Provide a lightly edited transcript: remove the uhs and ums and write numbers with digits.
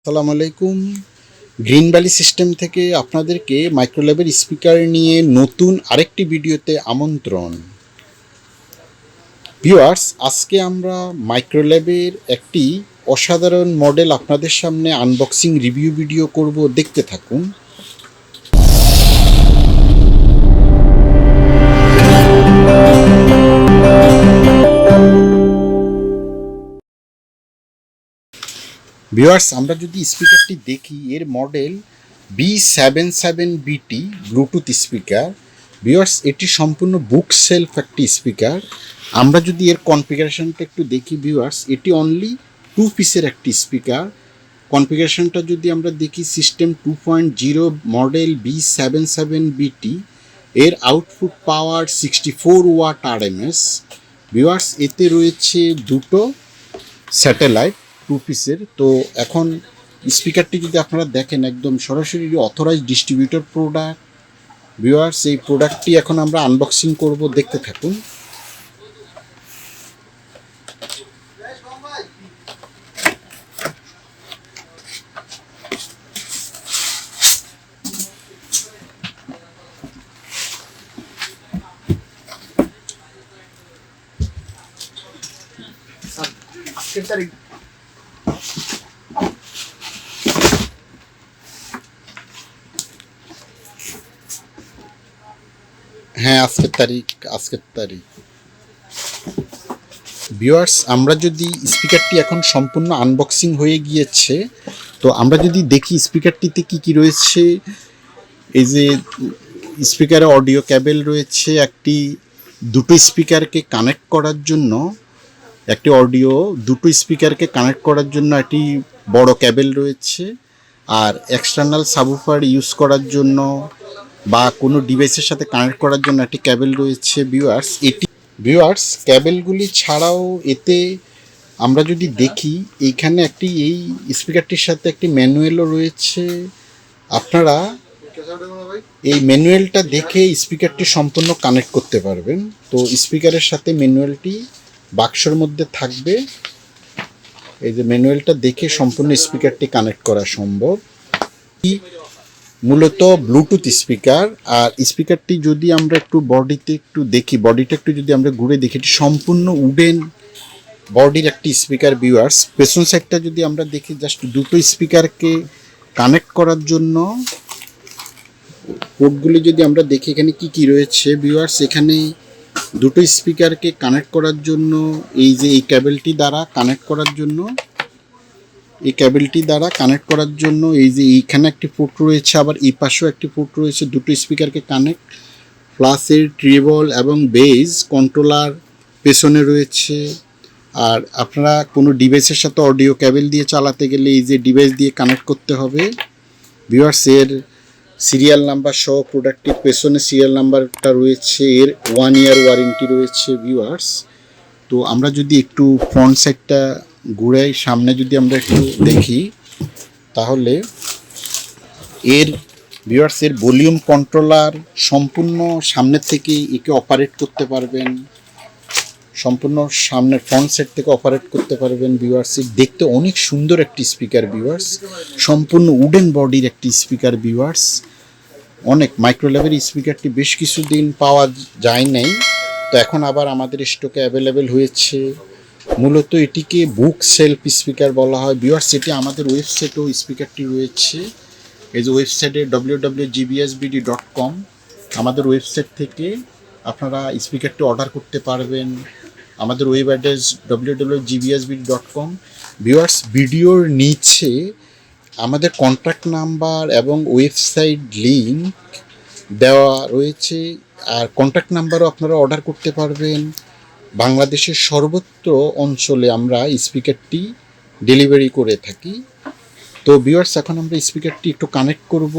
আসসালামু আলাইকুম। Green valley system থেকে আপনাদেরকে মাইক্রোল্যাবের স্পিকার নিয়ে নতুন আরেকটি ভিডিওতে আমন্ত্রণ। ভিউয়ার্স, আজকে আমরা মাইক্রোল্যাবের একটি অসাধারণ মডেল আপনাদের সামনে আনবক্সিং রিভিউ ভিডিও করব, দেখতে থাকুন। ভিউয়ার্স, আমরা যদি স্পিকারটি দেখি, এর model B77BT Bluetooth speaker. Viewers, এটি সম্পূর্ণ বুক সেলফ একটি স্পিকার। আমরা যদি এর কনফিগারেশনটা একটু দেখি ভিউয়ার্স, এটি অনলি 2 পিসের একটি স্পিকার। কনফিগারেশনটা যদি আমরা দেখি, সিস্টেম 2.0 মডেল B77BT, এর আউটপুট পাওয়ার 64 ওয়াট RMS। ভিউয়ার্স, এতে রয়েছে দুটো স্যাটেলাইট 2 পিসের। তো এখন স্পিকারটি যদি আপনারা দেখেন, একদম সরাসরি অথরাইজ ডিস্ট্রিবিউটর প্রোডাক্ট। ভিউয়ার্স, এই প্রোডাক্টটি এখন আমরা আনবক্সিং করব, দেখতে থাকুন। হ্যাঁ, আজকের তারিখ। ভিউয়ার্স, আমরা যদি স্পিকারটি এখন সম্পূর্ণ আনবক্সিং হয়ে গিয়েছে, তো আমরা যদি দেখি স্পিকারটিতে কি রয়েছে। এই যে স্পিকারে অডিও ক্যাবেল রয়েছে, দুটো স্পিকারকে কানেক্ট করার জন্য দুটো স্পিকারকে কানেক্ট করার জন্য একটি বড় ক্যাবেল রয়েছে, আর এক্সটার্নাল সাবউফার ইউজ করার জন্য বা কোনো ডিভাইসের সাথে কানেক্ট করার জন্য একটি ক্যাবেল রয়েছে। ভিউয়ার্স, ক্যাবেলগুলি ছাড়াও এতে আমরা যদি দেখি, এইখানে এই স্পিকারটির সাথে একটি ম্যানুয়ালও রয়েছে। আপনারা এই ম্যানুয়ালটা দেখে স্পিকারটি সম্পূর্ণ কানেক্ট করতে পারবেন। তো স্পিকারের সাথে ম্যানুয়ালটি বাক্সের মধ্যে থাকবে। এই যে ম্যানুয়ালটা দেখে সম্পূর্ণ স্পিকারটি কানেক্ট করা সম্ভব। মূলত ব্লুটুথ স্পিকার। আর স্পিকারটি যদি আমরা একটু বডিটা একটু যদি আমরা ঘুরে দেখি, এটি সম্পূর্ণ উডেন বডির একটি স্পিকার। ভিউয়ার্স, পেছন সাইডটা যদি আমরা দেখি, জাস্ট দুটো স্পিকারকে কানেক্ট করার জন্য পোর্টগুলি যদি আমরা দেখি, এখানে কি রয়েছে। ভিউয়ার্স, এখানে দুটো স্পিকারকে কানেক্ট করার জন্য এই ক্যাবেলটি দ্বারা কানেক্ট করার জন্য এই যে এইখানে একটি পোর্ট রয়েছে, আবার এই পাশেও একটি পোর্ট রয়েছে। দুটো স্পিকারকে কানেক্ট, প্লাস এর ট্রিবল এবং বেস কন্ট্রোলার পেছনে রয়েছে। আর আপনারা কোনো ডিভাইসের সাথে অডিও ক্যাবেল দিয়ে চালাতে গেলে এই যে ডিভাইস দিয়ে কানেক্ট করতে হবে। ভিউয়ার্স, এর সিরিয়াল নাম্বার সহ প্রোডাক্টটির পেছনে সিরিয়াল নাম্বারটা রয়েছে। এর 1 ইয়ার ওয়ারেন্টি রয়েছে। ভিউয়ার্স, তো আমরা যদি একটু ফ্রন্ট সাইডটা ঘুরে সামনে যদি আমরা একটু দেখি, তাহলে ভিউয়ার্স, এর ভলিউম কন্ট্রোলার সম্পূর্ণ সামনের থেকে একে অপারেট করতে পারবেন, সম্পূর্ণ সামনের ফ্রন্ট সাইড থেকে অপারেট করতে পারবেন। ভিউয়ার্স, দেখতে অনেক সুন্দর একটি স্পিকার। ভিউয়ার্স, সম্পূর্ণ উডেন বডির একটি স্পিকার। ভিউয়ার্স, অনেক মাইক্রোল্যাবের স্পিকারটি বেশ কিছুদিন পাওয়া যায় নাই, তো এখন আবার আমাদের স্টকে অ্যাভেলেবেল হয়েছে। মূলত এটিকে বুক সেলফ স্পিকার বলা হয়। ভিউয়ার্স, এটি আমাদের ওয়েবসাইটেও স্পিকারটি রয়েছে। এই যে ওয়েবসাইটে www.gbsbd.com, আমাদের ওয়েবসাইট থেকে আপনারা স্পিকারটি অর্ডার করতে পারবেন। আমাদের ওয়েব অ্যাড্রেস www.gbsbd.com। ভিউয়ার্স, ভিডিওর নিচে আমাদের কন্ট্যাক্ট নাম্বার এবং ওয়েবসাইট লিংক দেওয়া রয়েছে, আর কন্ট্যাক্ট নাম্বারও আপনারা অর্ডার করতে পারবেন। বাংলাদেশের সর্বত্র অঞ্চলে আমরা স্পিকারটি ডেলিভারি করে থাকি। তো ভিউয়ার্স, এখন আমরা স্পিকারটি একটু কানেক্ট করব।